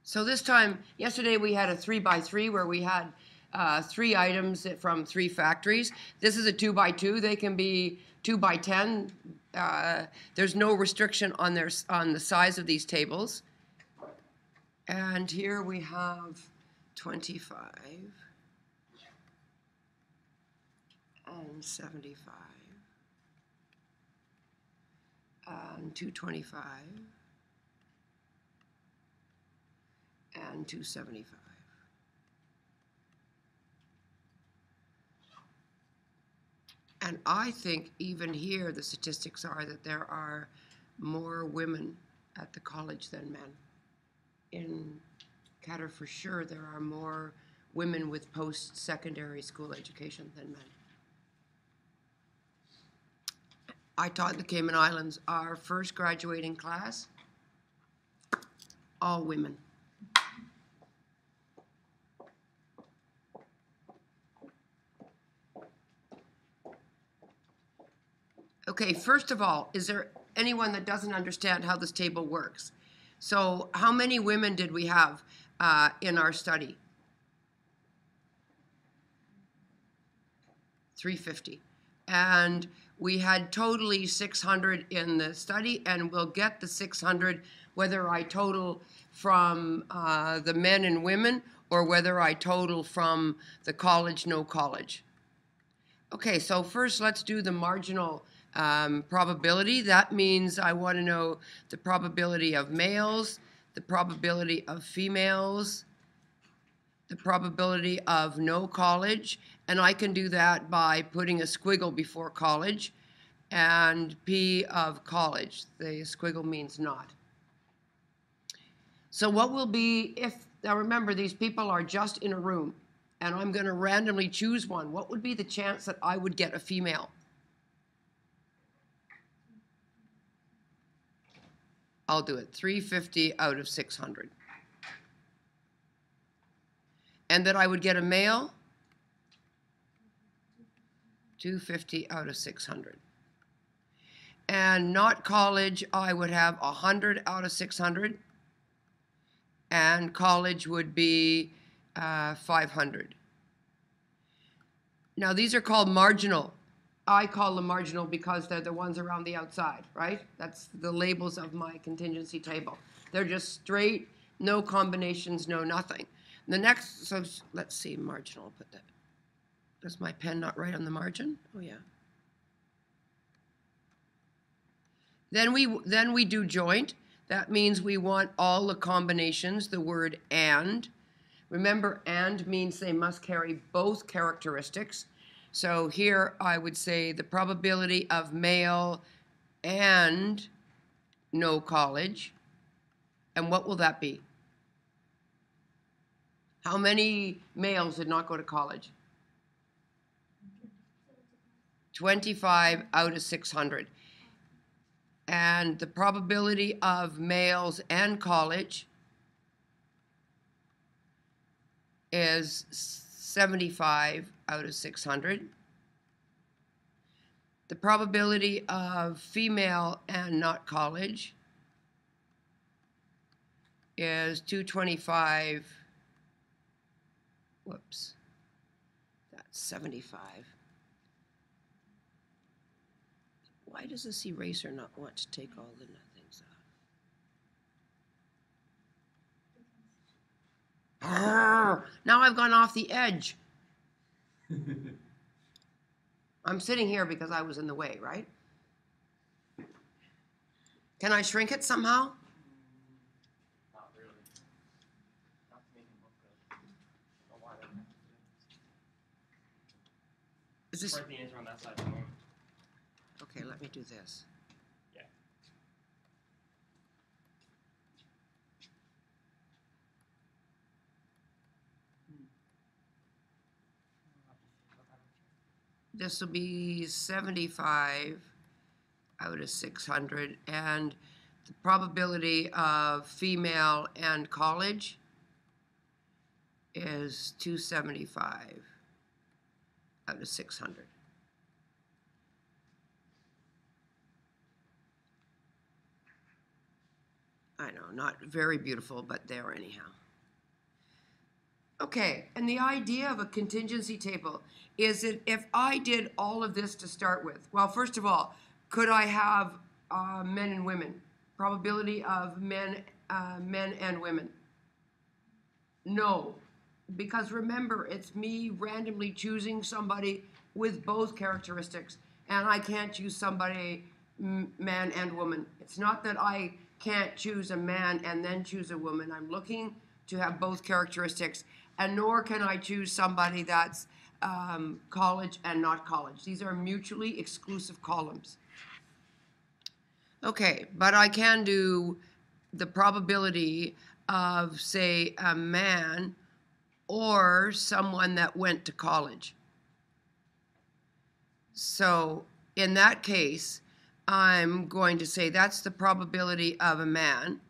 So this time, yesterday we had a 3x3 where we had 3 items from 3 factories. This is a 2x2. They can be 2x10. There's no restriction on the size of these tables. And here we have 25 and 75 and 225 and 275. And I think even here the statistics are that there are more women at the college than men. In Qatar, for sure, there are more women with post-secondary school education than men. I taught the Cayman Islands. Our first graduating class, all women. Okay, first of all, is there anyone that doesn't understand how this table works? So how many women did we have in our study? 350. And we had totally 600 in the study, and we'll get the 600 whether I total from the men and women or whether I total from the college, no college. Okay, so first let's do the marginal probability. That means I want to know the probability of males, the probability of females, the probability of no college, and I can do that by putting a squiggle before college and P of college. The squiggle means not. So what will be if, now remember these people are just in a room and I'm going to randomly choose one, what would be the chance that I would get a female? I'll do it, 350 out of 600. And that I would get a male, 250 out of 600. And not college, I would have 100 out of 600. And college would be 500. Now these are called marginal. I call them marginal because they're the ones around the outside, right? That's the labels of my contingency table. They're just straight, no combinations, no nothing. The next, so let's see, marginal, put that. Does my pen not write on the margin? Oh yeah. Then we do joint. That means we want all the combinations, the word and. Remember, and means they must carry both characteristics. So here I would say the probability of male and no college. And what will that be? How many males did not go to college? 25 out of 600. And the probability of males and college is 75 out of 600. The probability of female and not college is 225. Whoops, that's 75. Why does this eraser not want to take all the things off? Now I've gone off the edge. I'm sitting here because I was in the way, right? Can I shrink it somehow? Not really. Not to make it look good. I don't know why that happened. Is this? Write the answer on that side of the moment. Okay, let me do this. Yeah. This will be 75 out of 600, and the probability of female and college is 275 out of 600. I know, not very beautiful, but there anyhow. Okay, and the idea of a contingency table is that if I did all of this to start with, well, first of all, could I have men and women? Probability of men and women? No, because remember, it's me randomly choosing somebody with both characteristics, and I can't choose somebody man and woman. It's not that I can't choose a man and then choose a woman. I'm looking to have both characteristics, and nor can I choose somebody that's college and not college. These are mutually exclusive columns. Okay, but I can do the probability of, say, a man or someone that went to college. So in that case, I'm going to say that's the probability of a man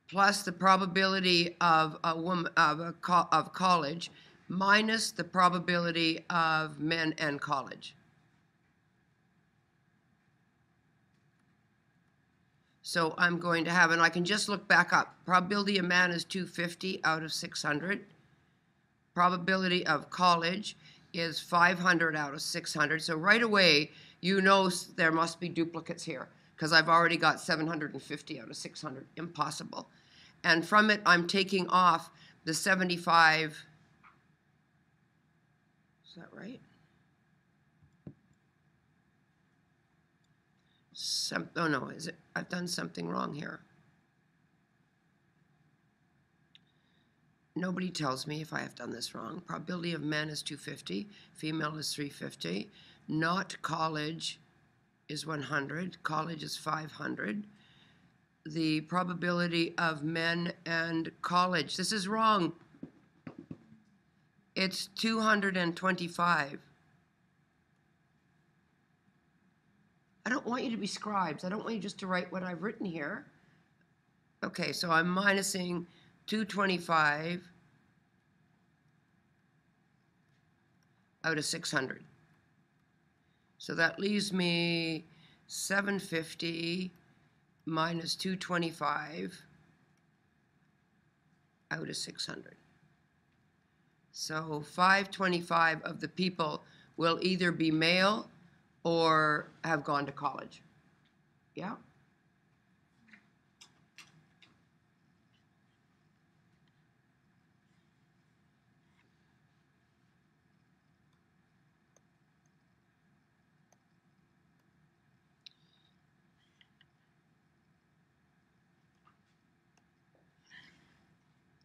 plus the probability of a woman of college minus the probability of men and college. So I'm going to have, and I can just look back up. Probability of man is 250 out of 600. Probability of college is 500 out of 600. So right away, you know there must be duplicates here because I've already got 750 out of 600. Impossible. And from it, I'm taking off the 75. Is that right? Oh no, is it? I've done something wrong here. Nobody tells me if I have done this wrong. Probability of men is 250, female is 350. Not college is 100, college is 500. The probability of men and college, this is wrong. It's 225. I don't want you to be scribes. I don't want you just to write what I've written here. Okay, so I'm minusing 225 out of 600. So that leaves me 750 minus 225 out of 600. So 525 of the people will either be male or have gone to college. Yeah?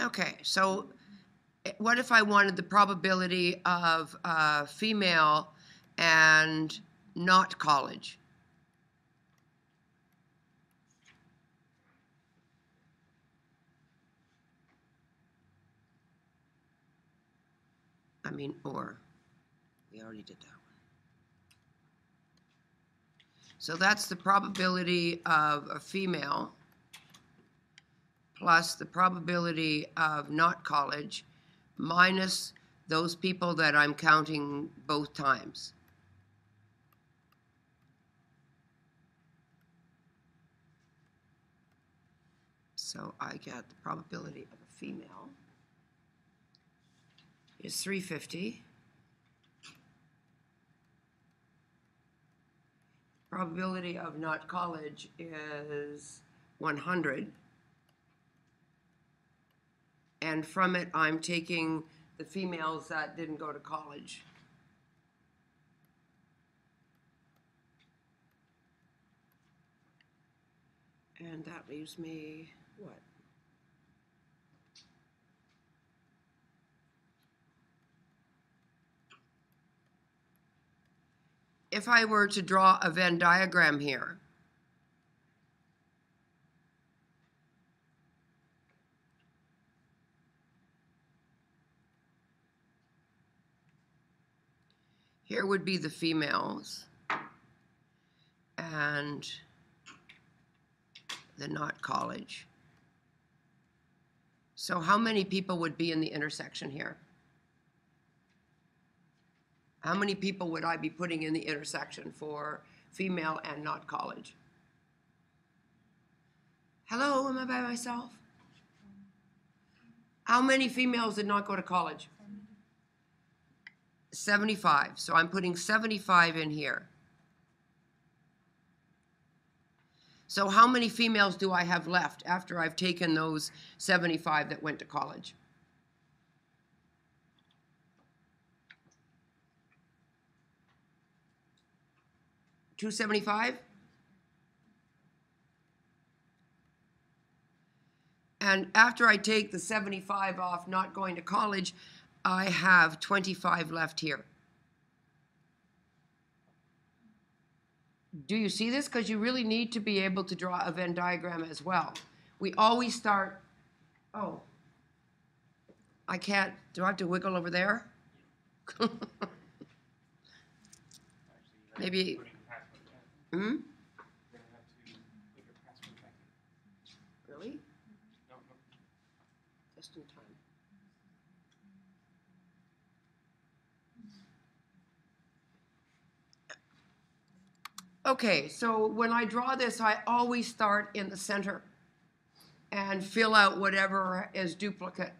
Okay, so what if I wanted the probability of female and not college? I mean, or. We already did that one. So that's the probability of a female plus the probability of not college minus those people that I'm counting both times. So I get the probability of a female is 350. Probability of not college is 100. And from it, I'm taking the females that didn't go to college. And that leaves me, what? If I were to draw a Venn diagram here, here would be the females and the not college. So how many people would be in the intersection here? How many people would I be putting in the intersection for female and not college? Hello, am I by myself? How many females did not go to college? 75. So I'm putting 75 in here. So how many females do I have left after I've taken those 75 that went to college? $275? And after I take the 75 off not going to college, I have 25 left here. Do you see this? Because you really need to be able to draw a Venn diagram as well. We always start, oh, I can't, do I have to wiggle over there? Maybe, hmm? Really? Just in time. Okay, so when I draw this, I always start in the center and fill out whatever is duplicate.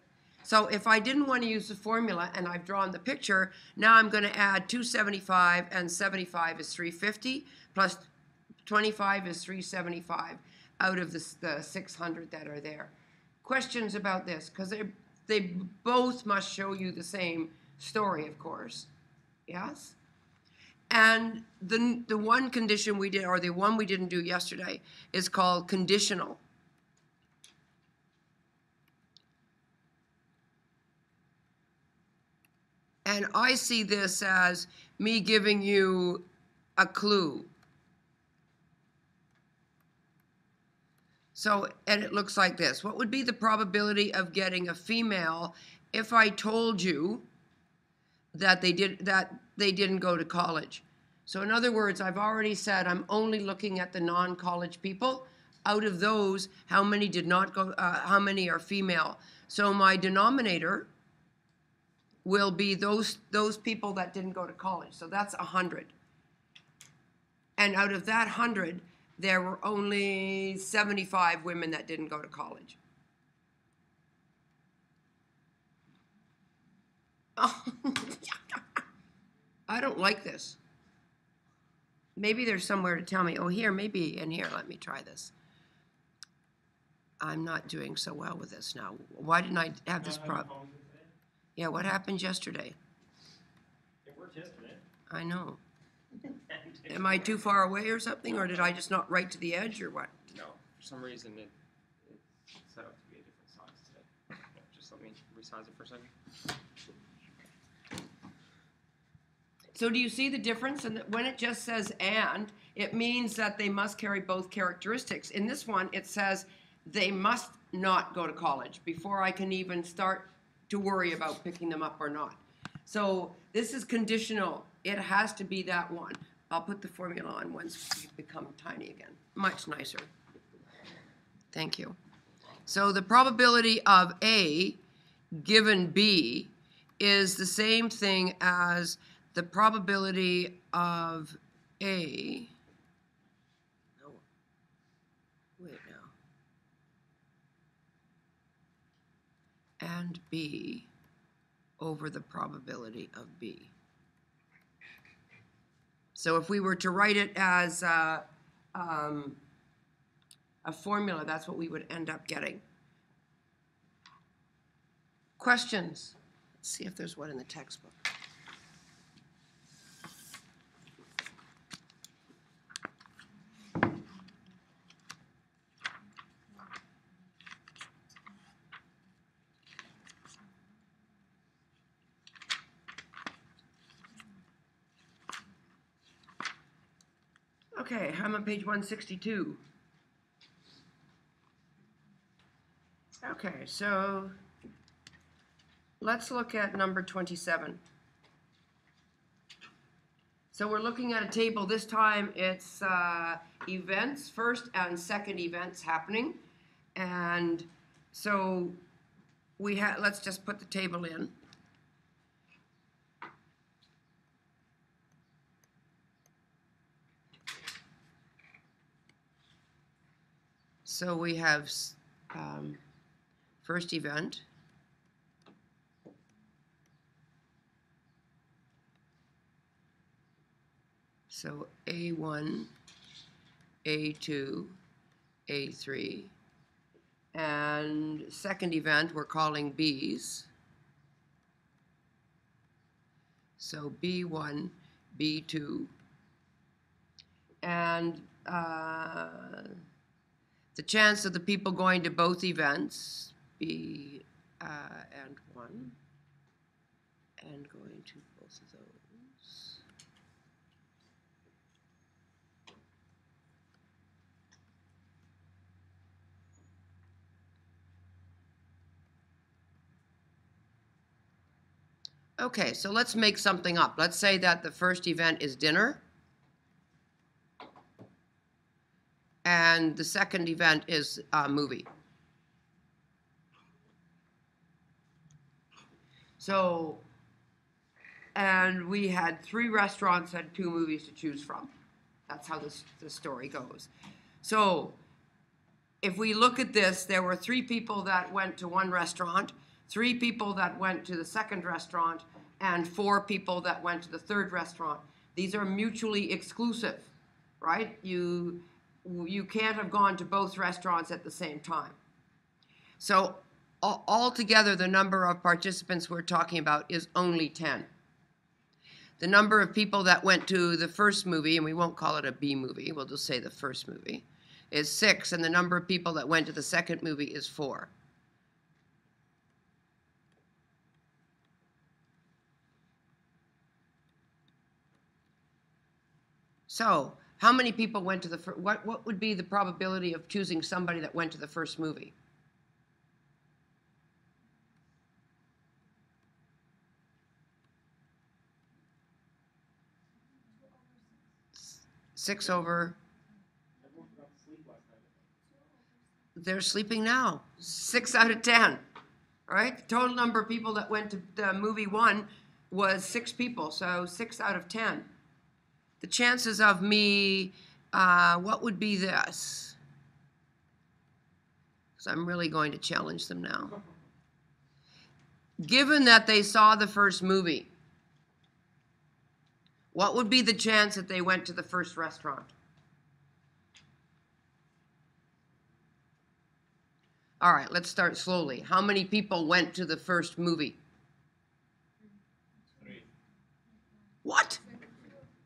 So if I didn't want to use the formula and I've drawn the picture, now I'm going to add 275 and 75 is 350 plus 25 is 375 out of the 600 that are there. Questions about this? Because they both must show you the same story, of course. Yes? And the one condition we did, or the one we didn't do yesterday, is called conditional. And I see this as me giving you a clue. So, and it looks like this. What would be the probability of getting a female if I told you that they didn't go to college? So in other words, I've already said I'm only looking at the non-college people. Out of those, how many did not go, how many are female? So my denominator will be those people that didn't go to college. So that's 100. And out of that 100, there were only 75 women that didn't go to college. Oh. I don't like this. Maybe there's somewhere to tell me, oh, here, maybe in here, let me try this. I'm not doing so well with this now. Why didn't I have this problem? Yeah, what happened yesterday? It worked yesterday. I know. Am I too far away or something, or did I just not write to the edge, or what? No, for some reason it's set up to be a different size today. Just let me resize it for a second. So do you see the difference? And when it just says and, it means that they must carry both characteristics. In this one, it says they must not go to college before I can even start to worry about picking them up or not. So this is conditional. It has to be that one. I'll put the formula on once you become tiny again. Much nicer. Thank you. So the probability of A given B is the same thing as the probability of A, no, wait now, and B over the probability of B. So if we were to write it as a formula, that's what we would end up getting. Questions? Let's see if there's one in the textbook. Okay, I'm on page 162. Okay, so let's look at number 27. So we're looking at a table. This time it's events, first and second events happening. And so let's just put the table in. So we have first event. So A1, A2, A3. And second event we're calling B's. So B1, B2. And the chance of the people going to both events, B and 1, and going to both of those. Okay, so let's make something up. Let's say that the first event is dinner, and the second event is a movie. So, and we had 3 restaurants and 2 movies to choose from. That's how the story goes. So, if we look at this, there were 3 people that went to one restaurant, 3 people that went to the second restaurant, and 4 people that went to the third restaurant. These are mutually exclusive, right? You can't have gone to both restaurants at the same time. So altogether, the number of participants we're talking about is only 10. The number of people that went to the first movie, and we won't call it a B movie, we'll just say the first movie, is 6, and the number of people that went to the second movie is 4. So, how many people went to the first? What would be the probability of choosing somebody that went to the first movie? 6 over. They're sleeping now. 6 out of 10. All right. The total number of people that went to the movie 1 was 6 people. So 6 out of 10. The chances of me, what would be this? Because I'm really going to challenge them now. Given that they saw the first movie, what would be the chance that they went to the first restaurant? All right, let's start slowly. How many people went to the first movie? 3. What?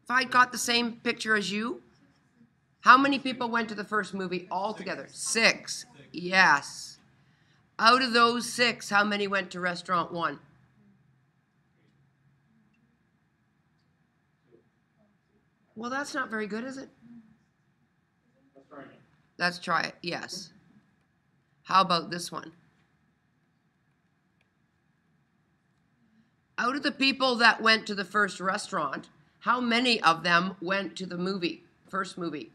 If I got the same picture as you? How many people went to the first movie altogether? 6. Yes. Out of those 6, how many went to restaurant 1? Well, that's not very good, is it? Let's try it, yes. How about this one? Out of the people that went to the first restaurant, how many of them went to the movie, first movie?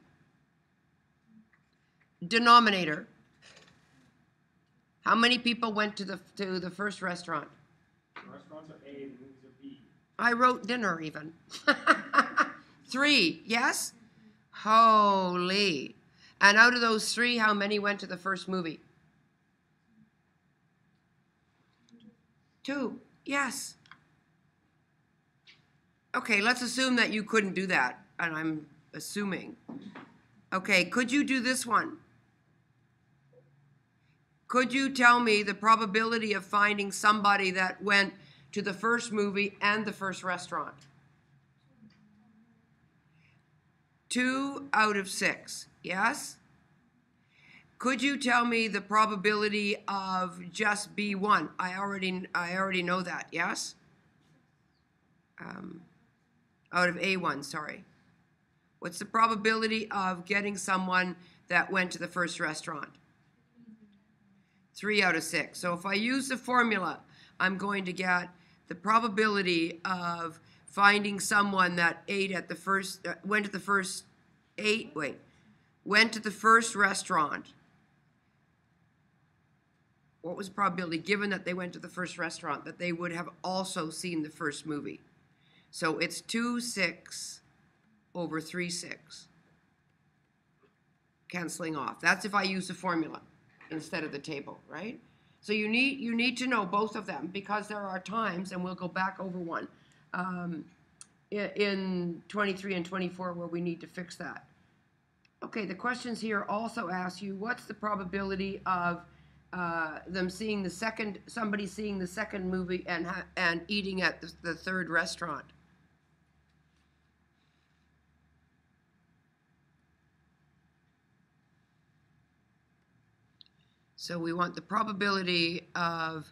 Denominator. How many people went to the first restaurant? The restaurants are A, the movies are B. I wrote dinner even. 3, yes? Holy. And out of those 3, how many went to the first movie? 2, yes. Okay, let's assume that you couldn't do that, and I'm assuming. Okay, could you do this one? Could you tell me the probability of finding somebody that went to the first movie and the first restaurant? 2 out of 6, yes? Could you tell me the probability of just B1? I already know that, yes? Out of A1, sorry. What's the probability of getting someone that went to the first restaurant? 3 out of 6. So if I use the formula, I'm going to get the probability of finding someone that went to the first restaurant. What was the probability, given that they went to the first restaurant, that they would have also seen the first movie? So it's 2/6 over 3/6. canceling off. That's if I use the formula instead of the table, right? So you need to know both of them, because there are times, and we'll go back over one, in 23 and 24 where we need to fix that. Okay, the questions here also ask you, what's the probability of them seeing somebody seeing the second movie and eating at the third restaurant? So we want the probability of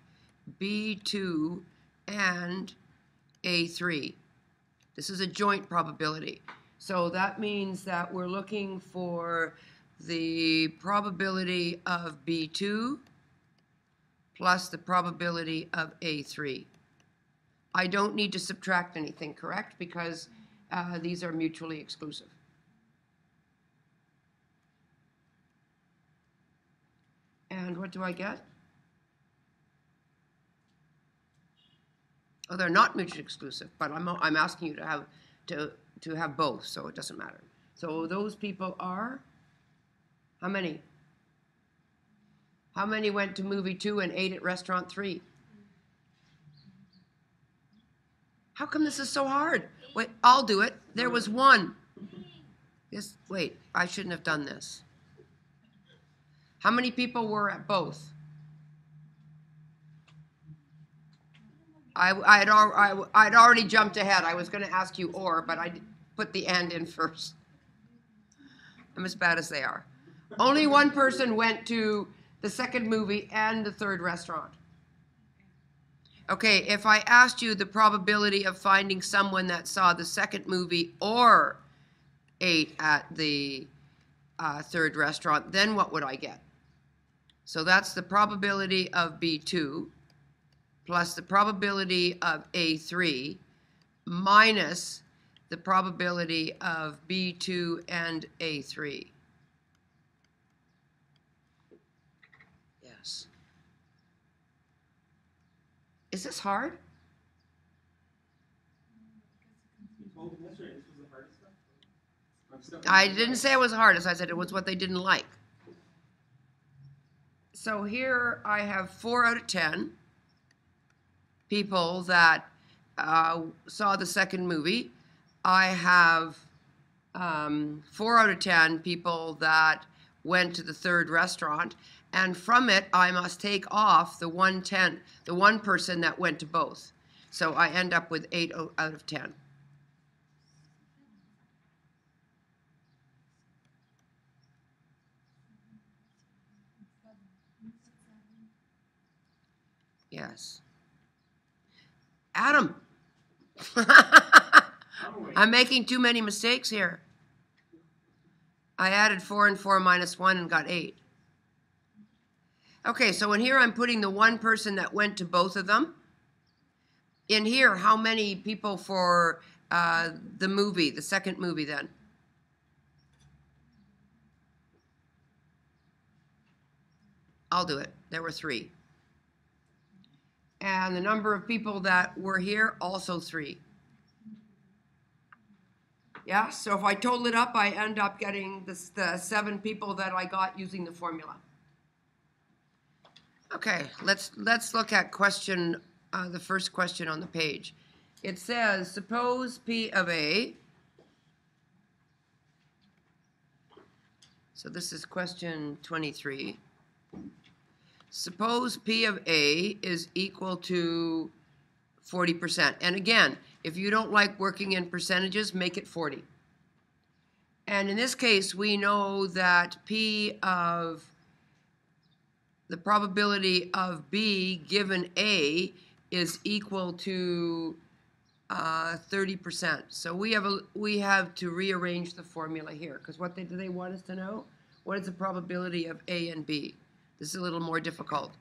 B2 and A3. This is a joint probability. So that means that we're looking for the probability of B2 plus the probability of A3. I don't need to subtract anything, correct? Because these are mutually exclusive. And what do I get? Oh, they're not mutually exclusive, but I'm asking you to have both, so it doesn't matter. So those people are, how many? How many went to movie 2 and ate at restaurant 3? How come this is so hard? Wait, I'll do it. There was one. Yes, wait, I shouldn't have done this. How many people were at both? I'd already jumped ahead. I was going to ask you or, but I put the and in first. I'm as bad as they are. Only one person went to the second movie and the third restaurant. Okay, if I asked you the probability of finding someone that saw the second movie or ate at the third restaurant, then what would I get? So that's the probability of B2 plus the probability of A3 minus the probability of B2 and A3. Yes. Is this hard? I didn't say it was hardest. I said it was what they didn't like. So here I have 4 out of 10 people that saw the second movie. I have 4 out of 10 people that went to the third restaurant, and from it I must take off the one person that went to both. So I end up with 8 out of 10. Yes. Adam. I'm making too many mistakes here. I added 4 and 4 minus 1 and got 8. Okay, so in here I'm putting the one person that went to both of them. In here, how many people for the movie, the second movie then? I'll do it. There were 3. And the number of people that were here, also 3. Yeah, so if I total it up, I end up getting the 7 people that I got using the formula. Okay, let's look at question, the first question on the page. It says, suppose P of A, so this is question 23. Suppose P of A is equal to 40%. And again, if you don't like working in percentages, make it 40. And in this case, we know that P of the probability of B given A is equal to 30%. So we have to rearrange the formula here, because what do they want us to know? What is the probability of A and B? This is a little more difficult.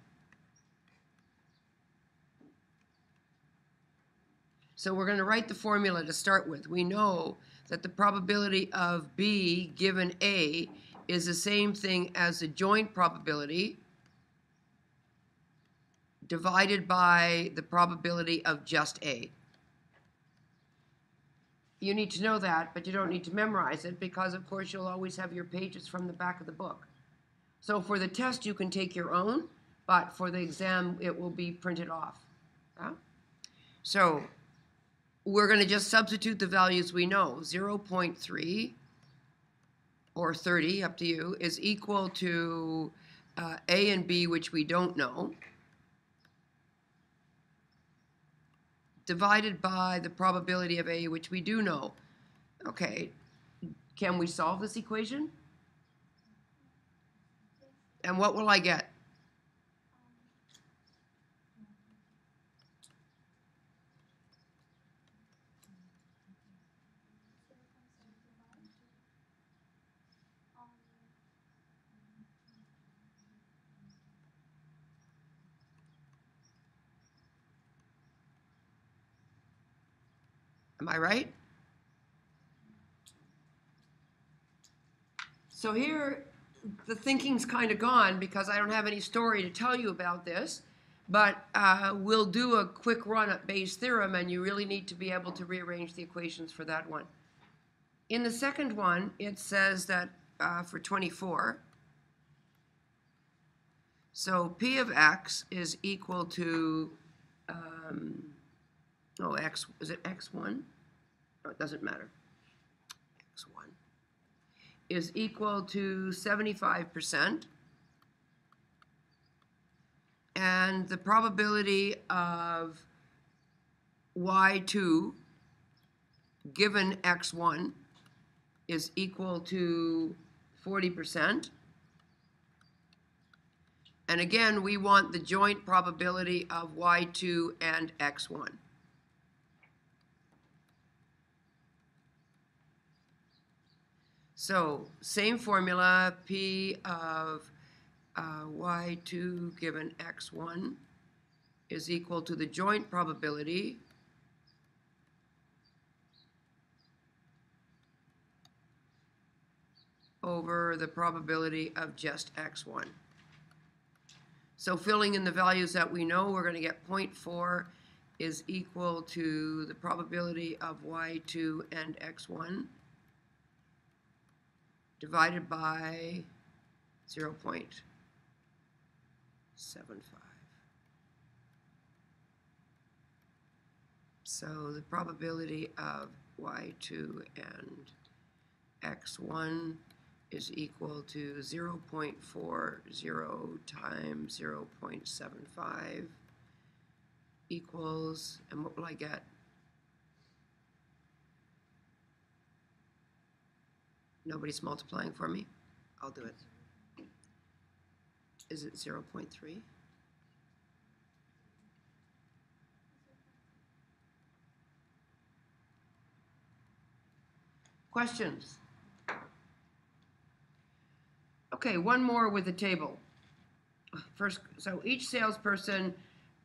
So we're going to write the formula to start with. We know that the probability of B given A is the same thing as the joint probability divided by the probability of just A. You need to know that, but you don't need to memorize it because, of course, you'll always have your pages from the back of the book. So for the test, you can take your own, but for the exam, it will be printed off. Yeah? So we're going to just substitute the values we know. 0.3 or 30, up to you, is equal to A and B, which we don't know, divided by the probability of A, which we do know. Okay, can we solve this equation? And what will I get? Am I right? So here, the thinking's kind of gone because I don't have any story to tell you about this, but we'll do a quick run at Bayes' theorem, and you really need to be able to rearrange the equations for that one. In the second one, it says that for 24, so P of x is equal to, x, is it x1? No, it doesn't matter. x1 is equal to 75%. And the probability of y2 given x1 is equal to 40%. And again, we want the joint probability of y2 and x1. So same formula, P of y2 given x1 is equal to the joint probability over the probability of just x1. So filling in the values that we know, we're going to get 0.4 is equal to the probability of y2 and x1 divided by 0.75. So the probability of y2 and x1 is equal to 0.40 times 0.75 equals, and what will I get? Nobody's multiplying for me? I'll do it. Is it 0.3? Questions? Okay, one more with the table. First, so each salesperson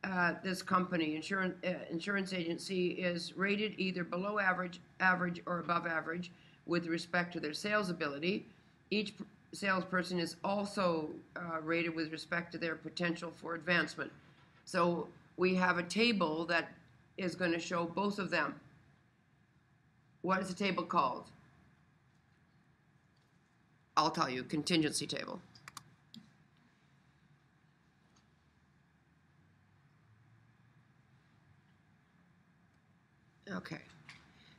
at this company, insurance agency, is rated either below average, average, or above average with respect to their sales ability. Each salesperson is also rated with respect to their potential for advancement. So we have a table that is going to show both of them. What is the table called? I'll tell you, contingency table. Okay,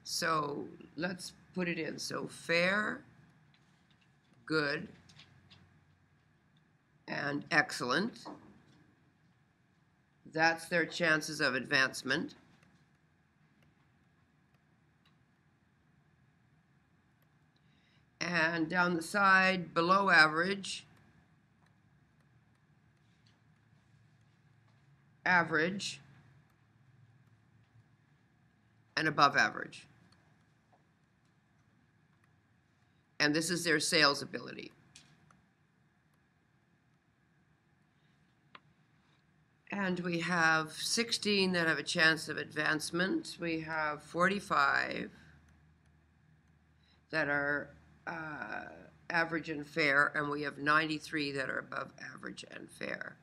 so let's put it in. So fair, good, and excellent. That's their chances of advancement. And down the side, below average, average, and above average. And this is their sales ability. And we have 16 that have a chance of advancement. We have 45 that are average and fair, and we have 93 that are above average and fair.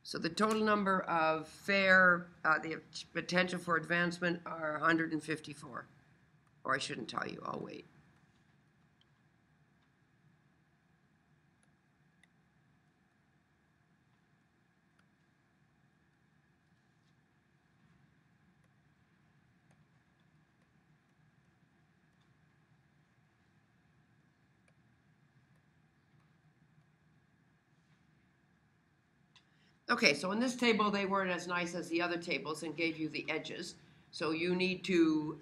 So the total number of fair, the potential for advancement, are 154. Or I shouldn't tell you, I'll wait. Okay, so in this table, they weren't as nice as the other tables and gave you the edges. So you need to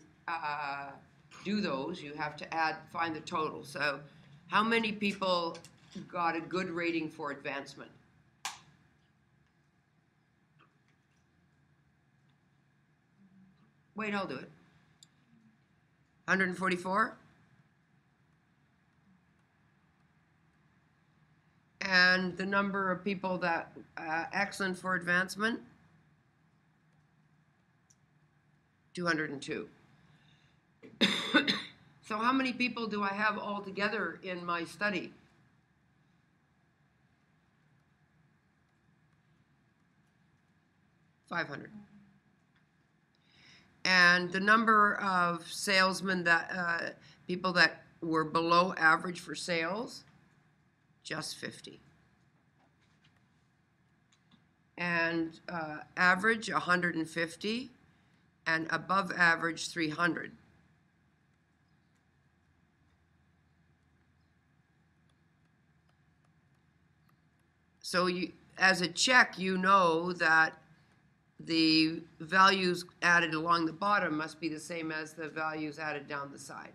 do those. You have to find the total. So how many people got a good rating for advancement? Wait, I'll do it. 144? And the number of people that excellent for advancement? 202. So how many people do I have altogether in my study? $500. And the number of salesmen that people that were below average for sales, just 50. And average 150, and above average 300. So you, as a check, you know that the values added along the bottom must be the same as the values added down the side.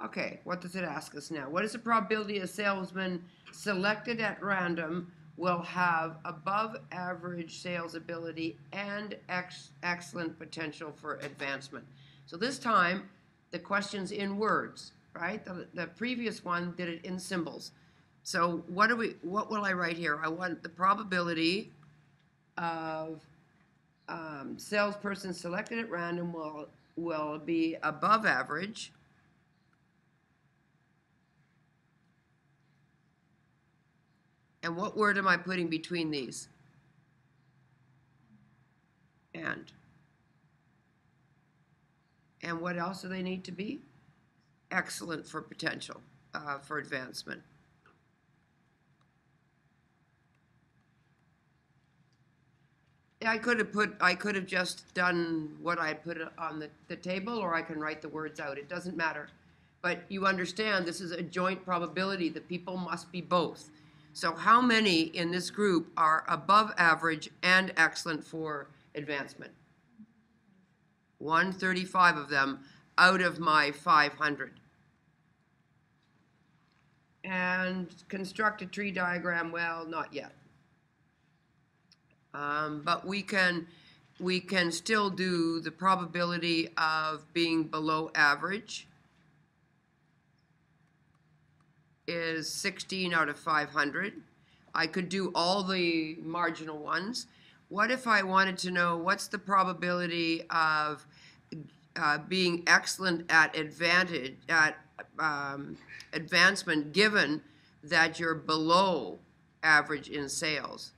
Okay, what does it ask us now? What is the probability a salesman selected at random will have above average sales ability and excellent potential for advancement? So this time, the question's in words, right? The previous one did it in symbols. So what will I write here? I want the probability of salesperson selected at random will be above average And what word am I putting between these? And. And what else do they need to be? Excellent for potential, for advancement. I could have just done what I put on the table, or I can write the words out. It doesn't matter. But you understand this is a joint probability. The people must be both. So how many in this group are above average and excellent for advancement? 135 of them out of my 500. And construct a tree diagram, well, not yet. But we can still do the probability of being below average is 16 out of 500. I could do all the marginal ones. What if I wanted to know what's the probability of being excellent at advancement given that you're below average in sales?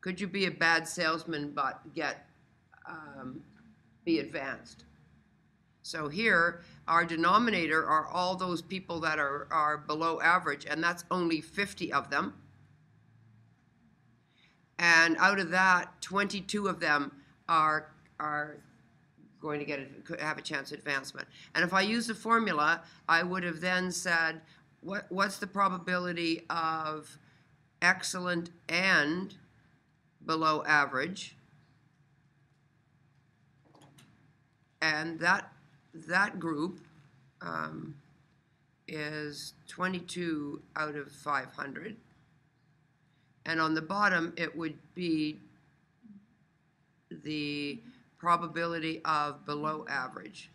Could you be a bad salesman but be advanced? So here, our denominator are all those people that are below average, and that's only 50 of them. And out of that, 22 of them are going to have a chance at advancement. And if I use the formula, I would have then said, what's the probability of excellent and below average? And that group is 22 out of 500. And on the bottom, it would be the probability of below average,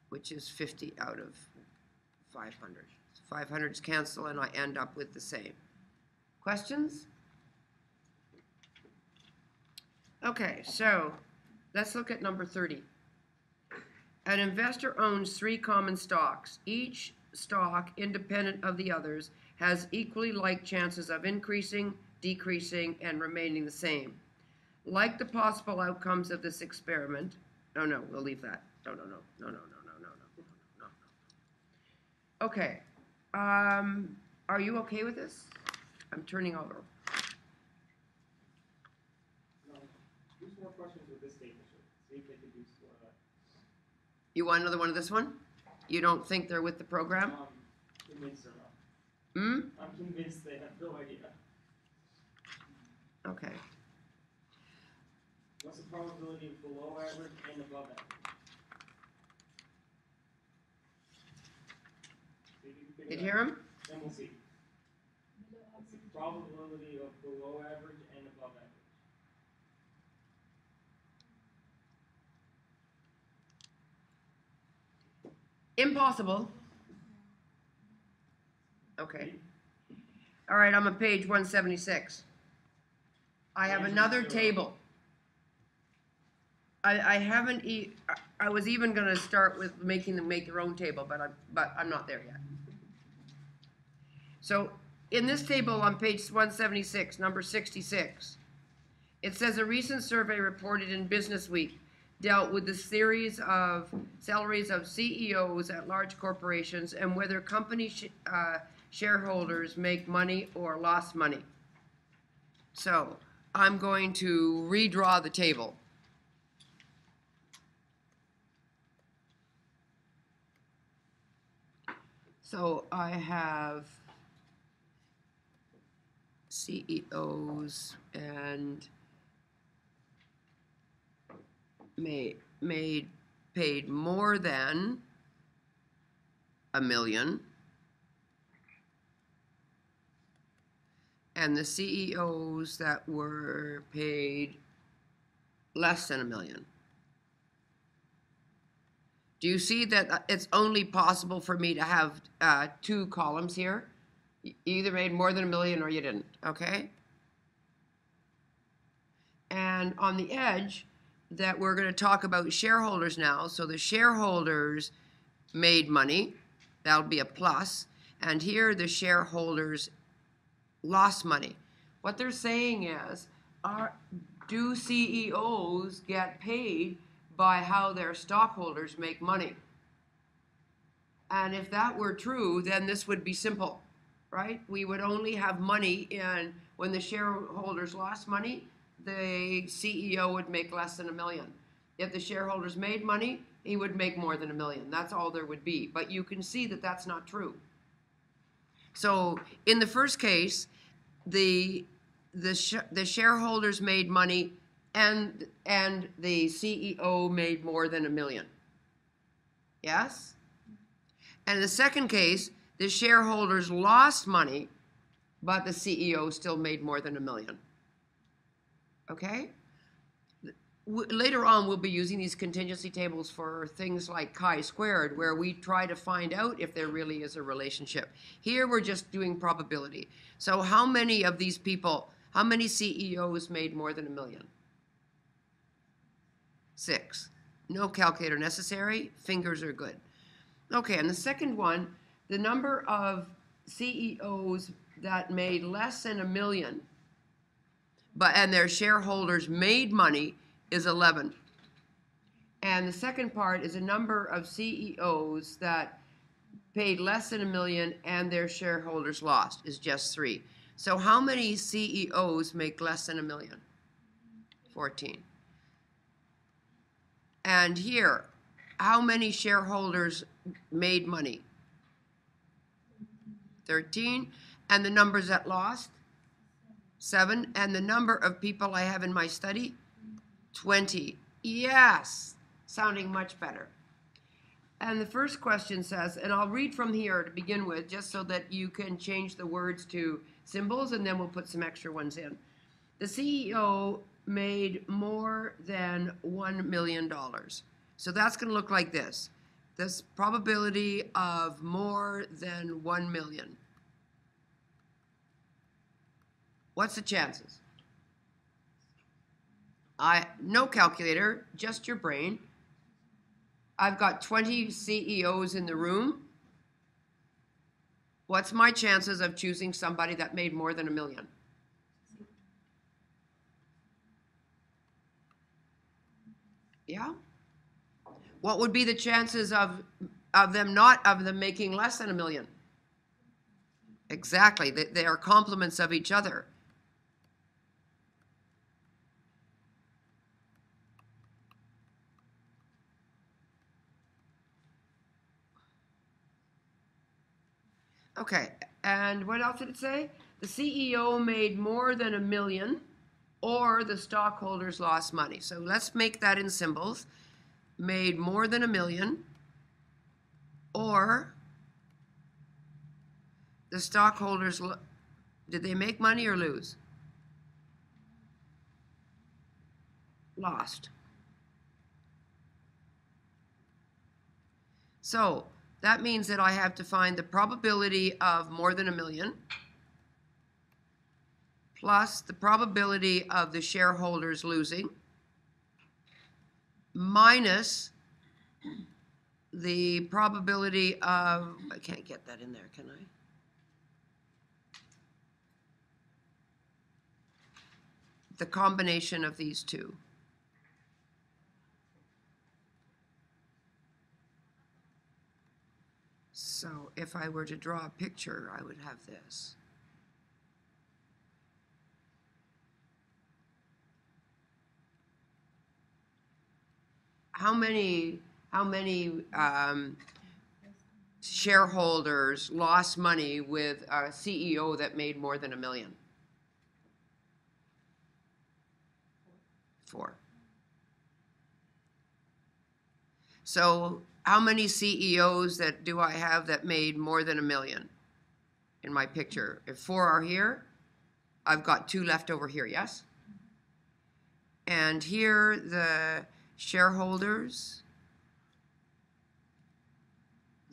which is 50 out of 500. 500s cancel, and I end up with the same. Questions? Okay, so let's look at number 30. An investor owns 3 common stocks. Each stock, independent of the others, has equally like chances of increasing, decreasing, and remaining the same. Like the possible outcomes of this experiment, oh no, we'll leave that. No. Okay, are you okay with this? I'm turning over. Do some more questions with this statement. See if they could do some more of that. You want another one of this one? You don't think they're with the program? Convinced they're not. Hmm? I'm convinced they have no idea. Okay. What's the probability of below average and above average? Did you hear him? Then we'll see. What's the probability of below average and above average? Impossible. Okay. All right, I'm on page 176. I have another table. I haven't. I was even going to start with making them make their own table, but I'm not there yet. So in this table on page 176, number 66, it says a recent survey reported in Business Week dealt with the series of salaries of CEOs at large corporations and whether company shareholders make money or lost money. So I'm going to redraw the table. So I have CEOs and paid more than $1 million, and the CEOs that were paid less than $1 million. Do you see that it's only possible for me to have two columns here? You either made more than $1 million or you didn't, okay? And on the edge, that we're going to talk about shareholders now. So the shareholders made money. That'll be a plus. And here the shareholders lost money. What they're saying is, do CEOs get paid by how their stockholders make money? And if that were true, then this would be simple, right? We would only have money in when the shareholders lost money, the CEO would make less than $1 million. If the shareholders made money, he would make more than $1 million. That's all there would be. But you can see that that's not true. So in the first case, the shareholders made money and the CEO made more than $1 million. Yes? And in the second case, the shareholders lost money, but the CEO still made more than $1 million. Okay? Later on, we'll be using these contingency tables for things like chi-squared, where we try to find out if there really is a relationship. Here, we're just doing probability. So how many of these people, how many CEOs made more than $1 million? 6. No calculator necessary. Fingers are good. Okay, and the second one, the number of CEOs that made less than $1 million, and their shareholders made money is 11. And the second part is a number of CEOs that paid less than $1 million and their shareholders lost is just 3. So how many CEOs make less than $1 million? 14. And here, how many shareholders made money? 13. And the numbers that lost? 7. And the number of people I have in my study? 20. Yes, sounding much better. And the first question says, and I'll read from here to begin with, just so that you can change the words to symbols, and then we'll put some extra ones in. The CEO made more than $1 million. So that's going to look like this. This probability of more than 1 million. What's the chances? No calculator, just your brain. I've got 20 CEOs in the room. What's my chances of choosing somebody that made more than $1 million? Yeah? What would be the chances of them making less than $1 million? Exactly. They are complements of each other. Okay, and what else did it say? The CEO made more than $1 million, or the stockholders lost money. So let's make that in symbols. Made more than $1 million, or the stockholders, did they make money or lose? Lost. So that means that I have to find the probability of more than $1 million plus the probability of the shareholders losing minus the probability of, I can't get that in there, can I? The combination of these two. So if I were to draw a picture, I would have this. How many shareholders lost money with a CEO that made more than $1 million? 4. So how many CEOs that do I have that made more than $1 million in my picture? If 4 are here, I've got 2 left over here, yes? And here the shareholders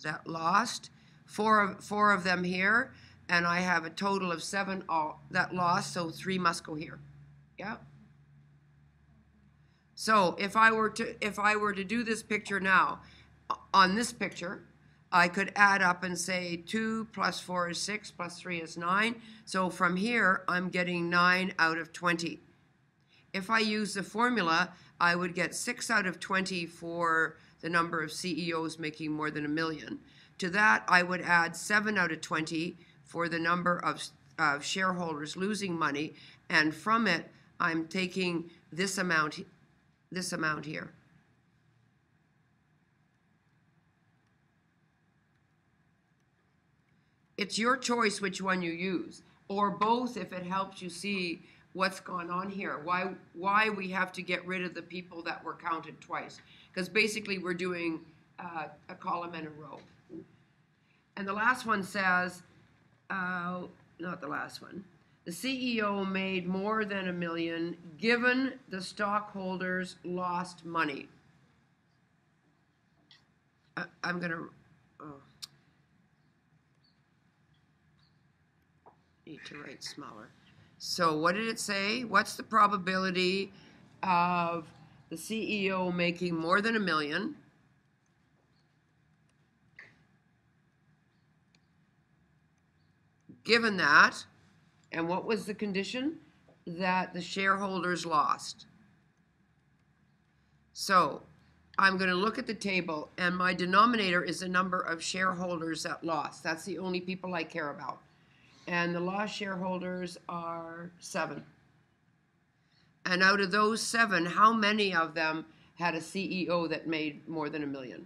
that lost, four of them here, and I have a total of 7 that lost, so 3 must go here. Yeah. So if I were to do this picture now, on this picture, I could add up and say 2 plus 4 is 6 plus 3 is 9. So from here, I'm getting 9 out of 20. If I use the formula, I would get 6 out of 20 for the number of CEOs making more than $1 million. To that, I would add 7 out of 20 for the number of shareholders losing money, and from it, I'm taking this amount here. It's your choice which one you use, or both if it helps you see what's gone on here, why we have to get rid of the people that were counted twice. Because basically we're doing a column and a row. And the last one says, not the last one, the CEO made more than $1 million given the stockholders lost money. I'm going to, need to write smaller. So what did it say? What's the probability of the CEO making more than $1 million given that, and what was the condition? That the shareholders lost. So I'm going to look at the table, and my denominator is the number of shareholders that lost. That's the only people I care about. And the lost shareholders are 7. And out of those 7, how many of them had a CEO that made more than $1 million?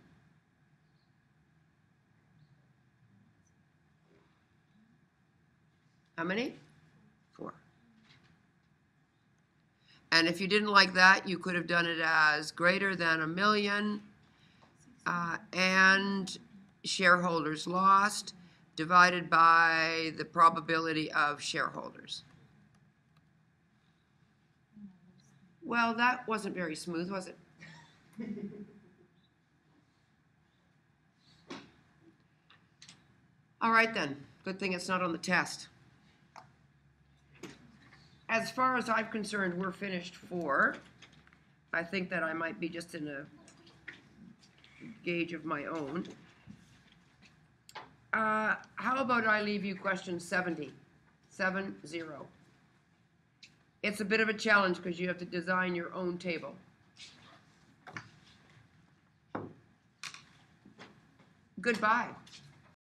How many? 4. And if you didn't like that, you could have done it as greater than $1 million and shareholders lost divided by the probability of shareholders. Well, that wasn't very smooth, was it? All right then, good thing it's not on the test. As far as I'm concerned, we're finished 4. I think that I might be just in a gauge of my own. How about I leave you question 70? 70. It's a bit of a challenge because you have to design your own table. Goodbye.